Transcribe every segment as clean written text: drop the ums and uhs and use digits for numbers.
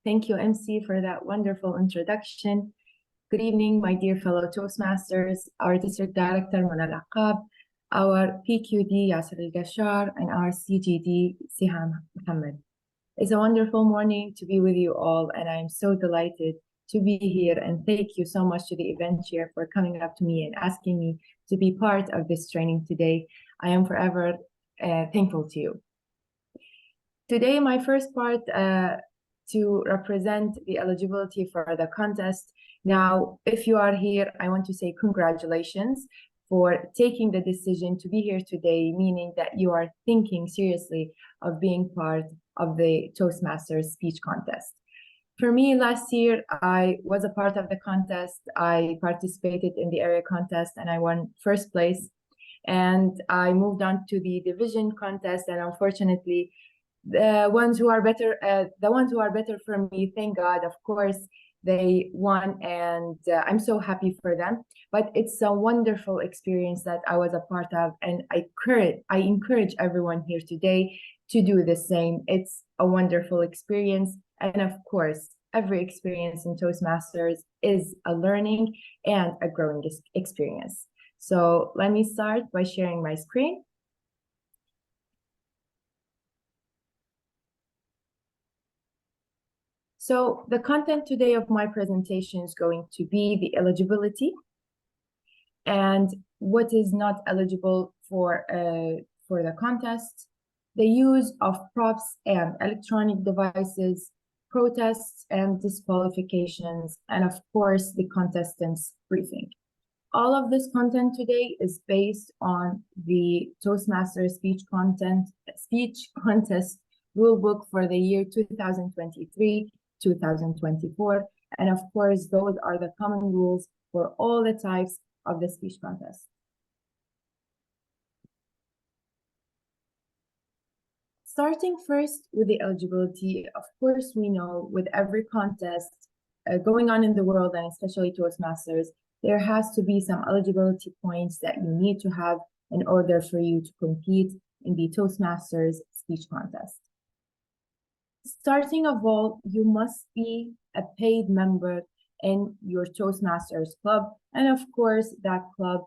Thank you, MC, for that wonderful introduction. Good evening, my dear fellow Toastmasters, our District Director, Manal Aqab, our PQD, Yasser Al-Gashar, and our CGD, Siham Muhammad. It's a wonderful morning to be with you all, and I'm so delighted to be here. And thank you so much to the event chair for coming up to me and asking me to be part of this training today. I am forever thankful to you. Today, my first part to represent the eligibility for the contest. Now, if you are here, I want to say congratulations for taking the decision to be here today, meaning that you are thinking seriously of being part of the Toastmasters speech contest. For me, last year, I was a part of the contest. I participated in the area contest and I won first place. And I moved on to the division contest, and unfortunately, the ones who are better for me, thank God, of course, they won, and I'm so happy for them. But it's a wonderful experience that I was a part of, and I encourage everyone here today to do the same. It's a wonderful experience, and of course, every experience in Toastmasters is a learning and a growing experience. So let me start by sharing my screen. So the content today of my presentation is going to be the eligibility and what is not eligible for the contest, the use of props and electronic devices, protests and disqualifications, and of course, the contestants' briefing. All of this content today is based on the Toastmasters speech contest rulebook for the year 2023-2024. And of course, those are the common rules for all the types of the speech contest. Starting first with the eligibility, of course, we know with every contest going on in the world, and especially Toastmasters, there has to be some eligibility points that you need to have in order for you to compete in the Toastmasters speech contest. Starting of all, you must be a paid member in your Toastmasters club. And of course, that club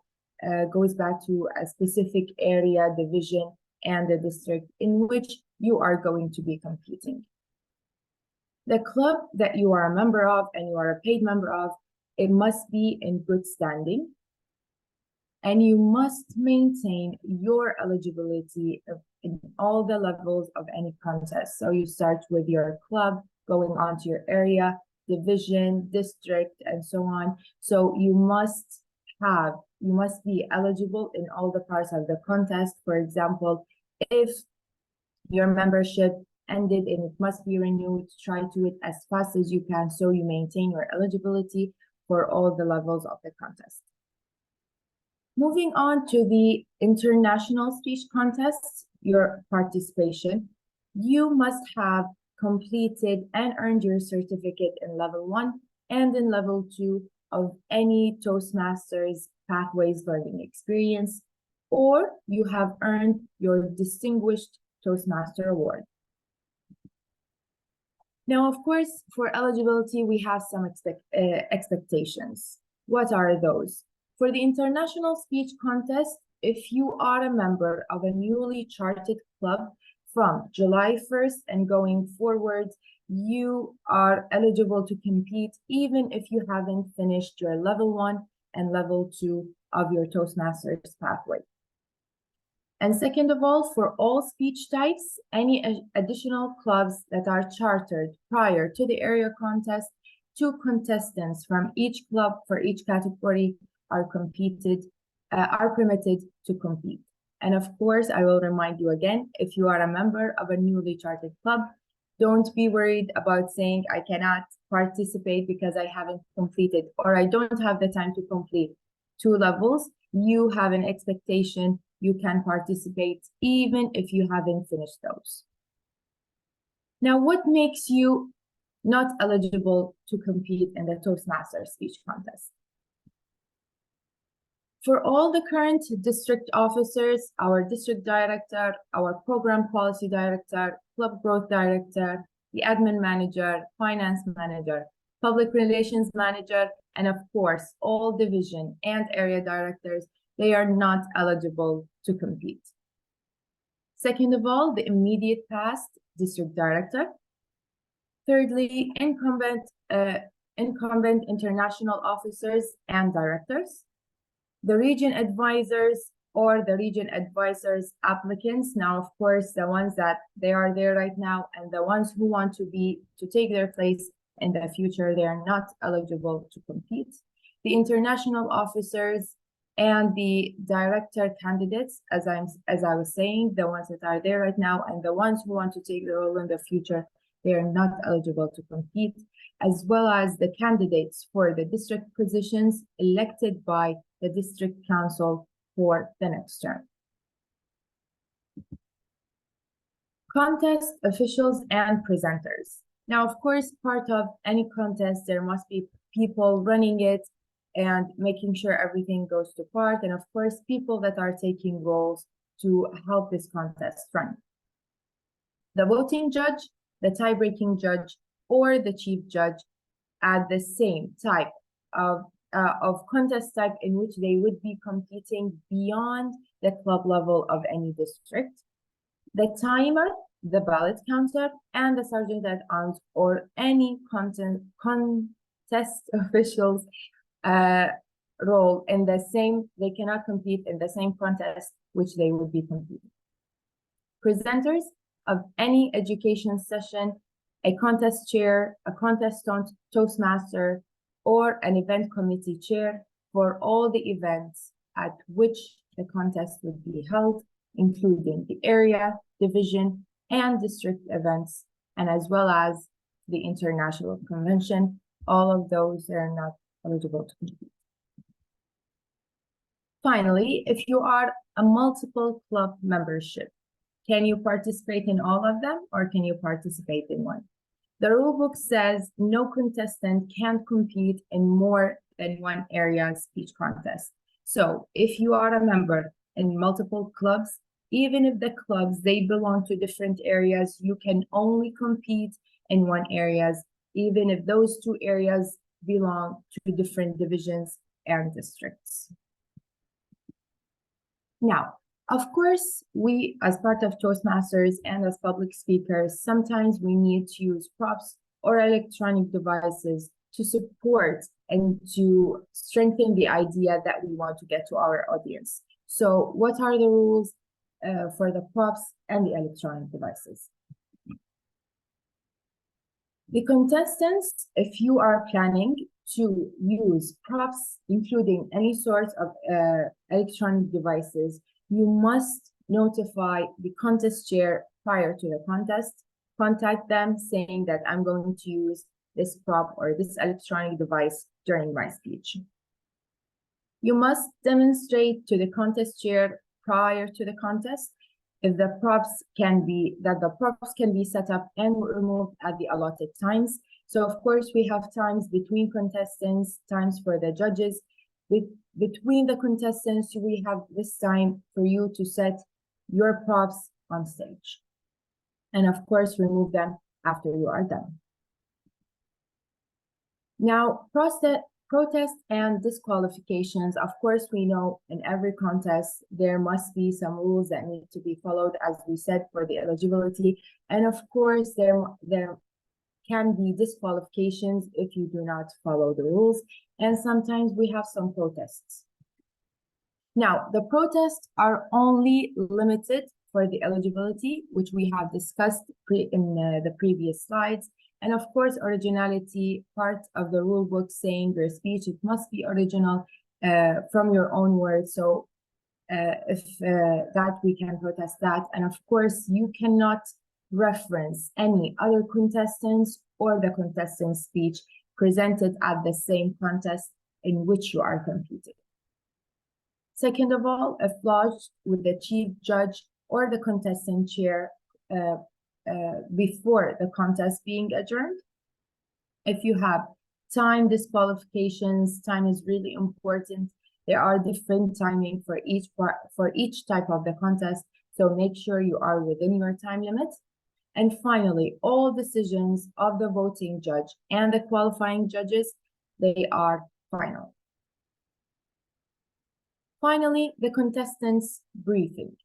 goes back to a specific area, division, and the district in which you are going to be competing. The club that you are a member of and you are a paid member of, it must be in good standing, and you must maintain your eligibility in all the levels of any contest. So you start with your club, going on to your area, division, district, and so on. So you must be eligible in all the parts of the contest. For example, if your membership ended and it must be renewed, try to do it as fast as you can so you maintain your eligibility for all the levels of the contest. Moving on to the international speech contests, your participation, you must have completed and earned your certificate in level 1 and in level 2 of any Toastmasters Pathways Learning Experience, or you have earned your Distinguished Toastmaster Award. Now, of course, for eligibility, we have some expectations. What are those? For the international speech contest, if you are a member of a newly chartered club from July 1st and going forward, you are eligible to compete even if you haven't finished your level 1 and level 2 of your Toastmasters pathway. And second of all, for all speech types, any additional clubs that are chartered prior to the area contest, 2 contestants from each club for each category are permitted to compete. And of course, I will remind you again, if you are a member of a newly chartered club, don't be worried about saying, I cannot participate because I haven't completed, or I don't have the time to complete 2 levels. You have an expectation you can participate even if you haven't finished those. Now, what makes you not eligible to compete in the Toastmasters speech contest? For all the current district officers, our district director, our program policy director, club growth director, the admin manager, finance manager, public relations manager, and of course, all division and area directors, they are not eligible to compete. Second of all, the immediate past district director. Thirdly, incumbent international officers and directors. The region advisors or the region advisors applicants. Now, of course, the ones that they are there right now and the ones who want to take their place in the future, they are not eligible to compete. The international officers and the director candidates, as I was saying, the ones that are there right now and the ones who want to take the role in the future, they are not eligible to compete, as well as the candidates for the district positions elected by the district council for the next term. Contest officials and presenters. Now, of course, part of any contest, there must be people running it and making sure everything goes to part, and of course, people that are taking roles to help this contest run. The voting judge, the tie-breaking judge, or the chief judge at the same type of contest type in which they would be competing beyond the club level of any district. The timer, the ballot counter, and the sergeant at arms or any contest officials role in the same, they cannot compete in the same contest which they would be competing. Presenters of any education session, a contest chair, a contest toastmaster, or an event committee chair for all the events at which the contest would be held, including the area, division, and district events, and as well as the international convention. All of those are not eligible to compete. Finally, if you are a multiple club membership, can you participate in all of them or can you participate in one? The rulebook says no contestant can compete in more than one area speech contest. So if you are a member in multiple clubs, even if the clubs, they belong to different areas, you can only compete in one areas, even if those two areas belong to different divisions and districts. Now, of course, we, as part of Toastmasters and as public speakers, sometimes we need to use props or electronic devices to support and to strengthen the idea that we want to get to our audience. So what are the rules for the props and the electronic devices? The contestants, if you are planning to use props, including any sort of electronic devices, you must notify the contest chair prior to the contest. Contact them saying that I'm going to use this prop or this electronic device during my speech. You must demonstrate to the contest chair prior to the contest if the props can be set up and removed at the allotted times. So of course we have times between contestants, times for the judges. Between the contestants, we have this time for you to set your props on stage. And of course, remove them after you are done. Now, protest and disqualifications. Of course, we know in every contest, there must be some rules that need to be followed, as we said, for the eligibility. And of course, there can be disqualifications if you do not follow the rules. And sometimes we have some protests. Now, the protests are only limited for the eligibility, which we have discussed in the previous slides. And of course, originality, part of the rule book saying your speech, it must be original from your own words. So if that, we can protest that. And of course, you cannot reference any other contestants or the contestant's speech presented at the same contest in which you are competing. Second of all, if lodged with the chief judge or the contestant chair before the contest being adjourned. If you have time disqualifications, time is really important. There are different timing for each type of the contest. So make sure you are within your time limit. And finally, all decisions of the voting judge and the qualifying judges, they are final. Finally, the contestants' briefing.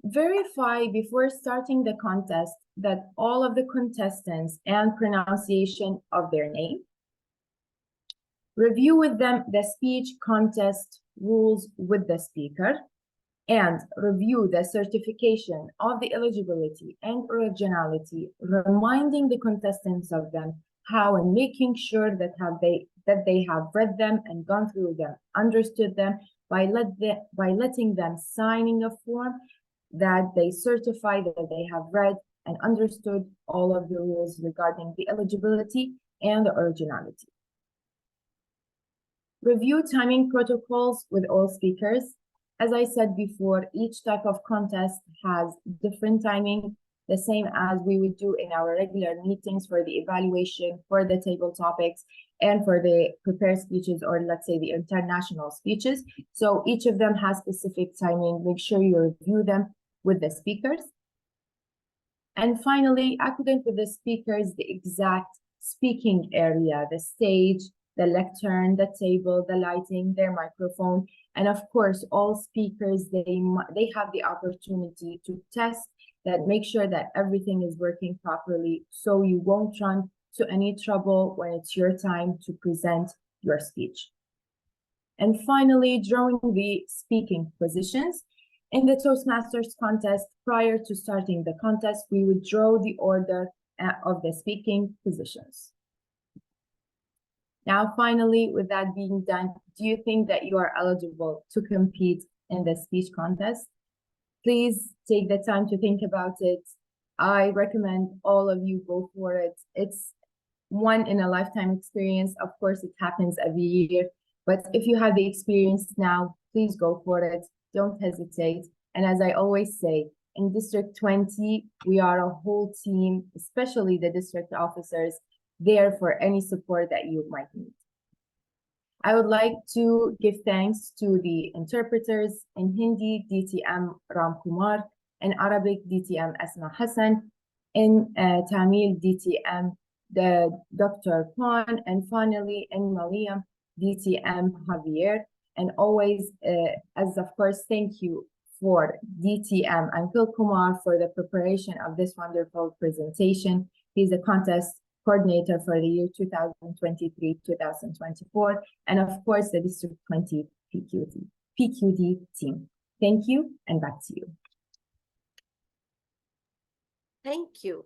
Verify before starting the contest that all of the contestants and pronunciation of their name. Review with them the speech contest rules with the speaker, and review the certification of the eligibility and originality, reminding the contestants of them how, and making sure that they have read them and gone through them, understood them, by letting them signing a form that they certify that they have read and understood all of the rules regarding the eligibility and the originality. Review timing protocols with all speakers. As I said before, each type of contest has different timing, the same as we would do in our regular meetings for the evaluation, for the table topics, and for the prepared speeches, or let's say the international speeches. So each of them has specific timing. Make sure you review them with the speakers. And finally, according with the speakers, the exact speaking area, the stage, the lectern, the table, the lighting, their microphone, and of course, all speakers, they have the opportunity to test that, make sure that everything is working properly, so you won't run to any trouble when it's your time to present your speech. And finally, drawing the speaking positions. In the Toastmasters contest, prior to starting the contest, we would draw the order of the speaking positions. Now, finally, with that being done, do you think that you are eligible to compete in the speech contest? Please take the time to think about it. I recommend all of you go for it. It's one in a lifetime experience. Of course, it happens every year, but if you have the experience now, please go for it. Don't hesitate. And as I always say, in District 20, we are a whole team, especially the district officers, there for any support that you might need. I would like to give thanks to the interpreters in Hindi, DTM Ram Kumar, in Arabic, DTM Asma Hassan, in Tamil, DTM Dr. Kwan, and finally in Malayam, DTM Javier. And always, as of course, thank you for DTM Ankil Kumar for the preparation of this wonderful presentation. He's the contest coordinator for the year 2023-2024, and of course the District 20 PQD team. Thank you, and back to you. Thank you.